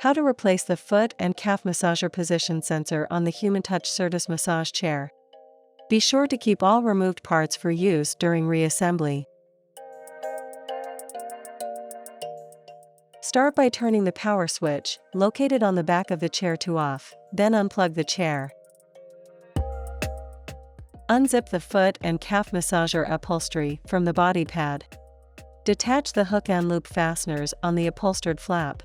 How to replace the foot and calf massager position sensor on the Human Touch Certus massage chair. Be sure to keep all removed parts for use during reassembly. Start by turning the power switch, located on the back of the chair, to off, then unplug the chair. Unzip the foot and calf massager upholstery from the body pad. Detach the hook and loop fasteners on the upholstered flap.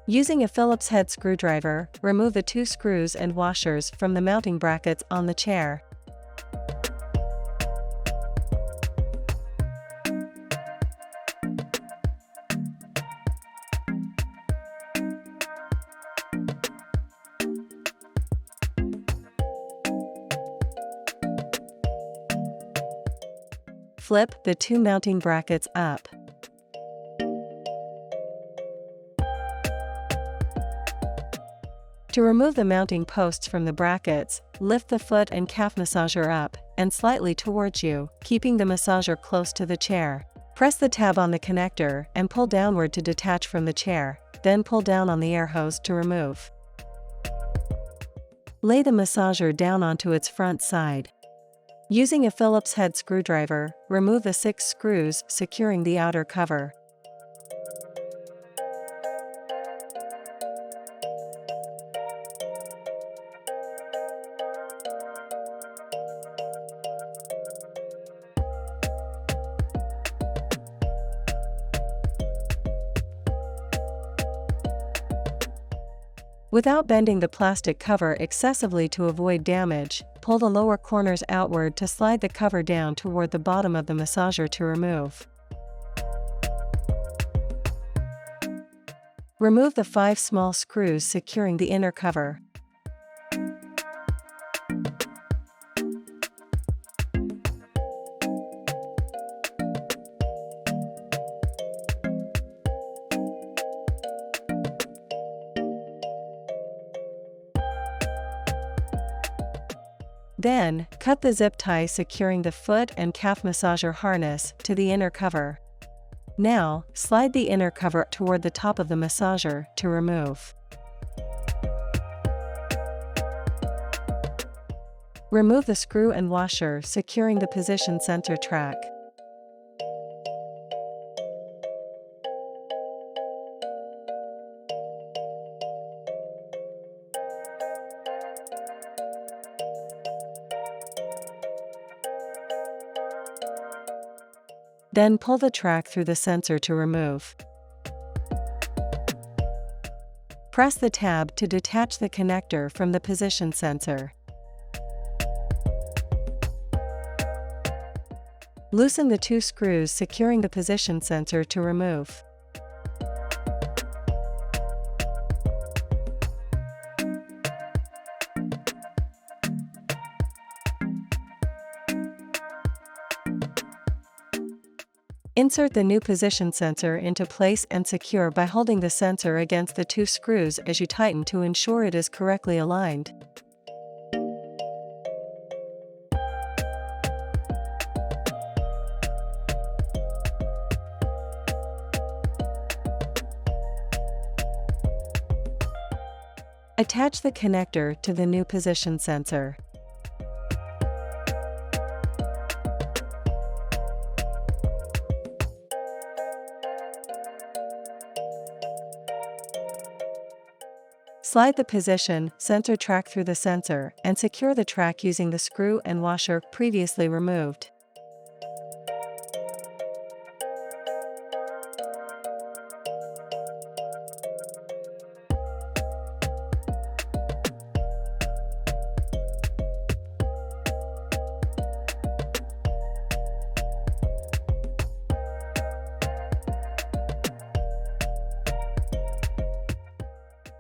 Using a Phillips head screwdriver, remove the 2 screws and washers from the mounting brackets on the chair. Flip the 2 mounting brackets up. To remove the mounting posts from the brackets, lift the foot and calf massager up and slightly towards you, keeping the massager close to the chair. Press the tab on the connector and pull downward to detach from the chair, then pull down on the air hose to remove. Lay the massager down onto its front side. Using a Phillips head screwdriver, remove the 6 screws securing the outer cover. Without bending the plastic cover excessively to avoid damage, pull the lower corners outward to slide the cover down toward the bottom of the massager to remove. Remove the 5 small screws securing the inner cover. Then, cut the zip tie securing the foot and calf massager harness to the inner cover. Now, slide the inner cover toward the top of the massager to remove. Remove the screw and washer securing the position sensor track. Then pull the track through the sensor to remove. Press the tab to detach the connector from the position sensor. Loosen the 2 screws securing the position sensor to remove. Insert the new position sensor into place and secure by holding the sensor against the 2 screws as you tighten to ensure it is correctly aligned. Attach the connector to the new position sensor. Slide the position sensor track through the sensor and secure the track using the screw and washer previously removed.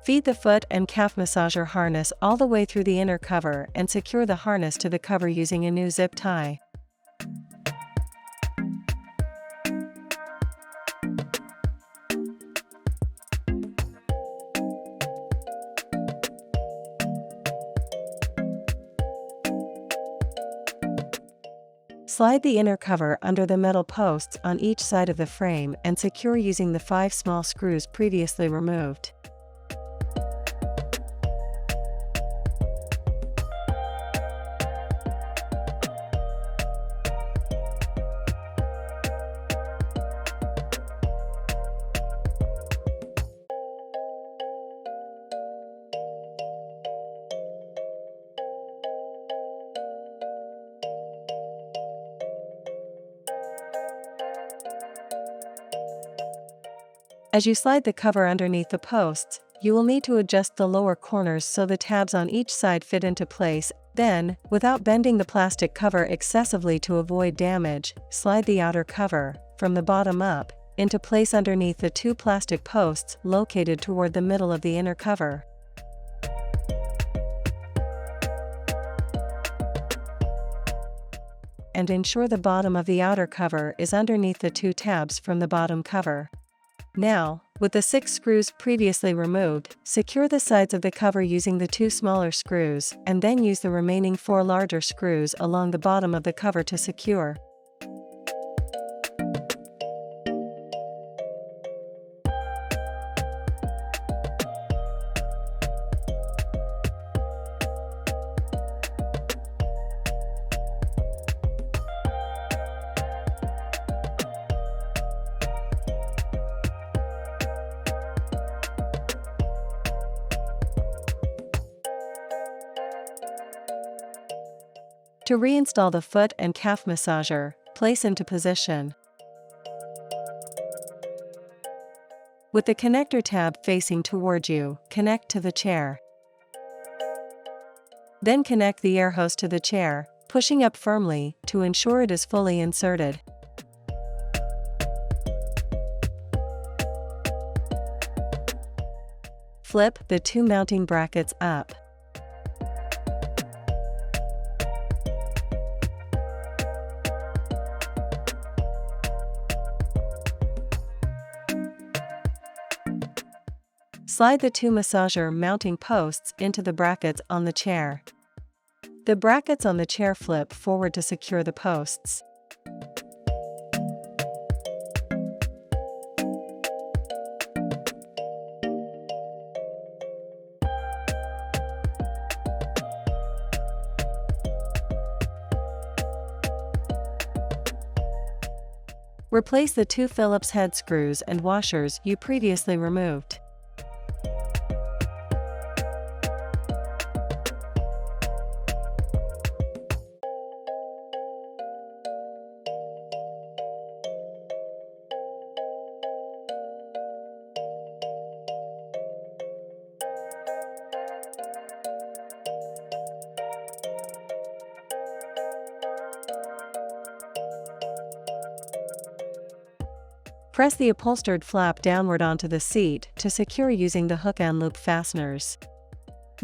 Feed the foot and calf massager harness all the way through the inner cover and secure the harness to the cover using a new zip tie. Slide the inner cover under the metal posts on each side of the frame and secure using the 5 small screws previously removed. As you slide the cover underneath the posts, you will need to adjust the lower corners so the tabs on each side fit into place. Then, without bending the plastic cover excessively to avoid damage, slide the outer cover, from the bottom up, into place underneath the two plastic posts located toward the middle of the inner cover. And ensure the bottom of the outer cover is underneath the two tabs from the bottom cover. Now, with the 6 screws previously removed, secure the sides of the cover using the 2 smaller screws, and then use the remaining 4 larger screws along the bottom of the cover to secure. To reinstall the foot and calf massager, place into position. With the connector tab facing toward you, connect to the chair. Then connect the air hose to the chair, pushing up firmly to ensure it is fully inserted. Flip the 2 mounting brackets up. Slide the 2 massager mounting posts into the brackets on the chair. The brackets on the chair flip forward to secure the posts. Replace the 2 Phillips head screws and washers you previously removed. Press the upholstered flap downward onto the seat to secure using the hook and loop fasteners.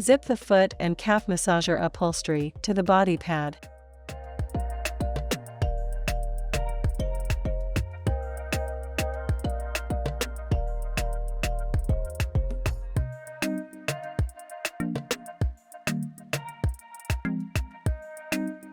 Zip the foot and calf massager upholstery to the body pad.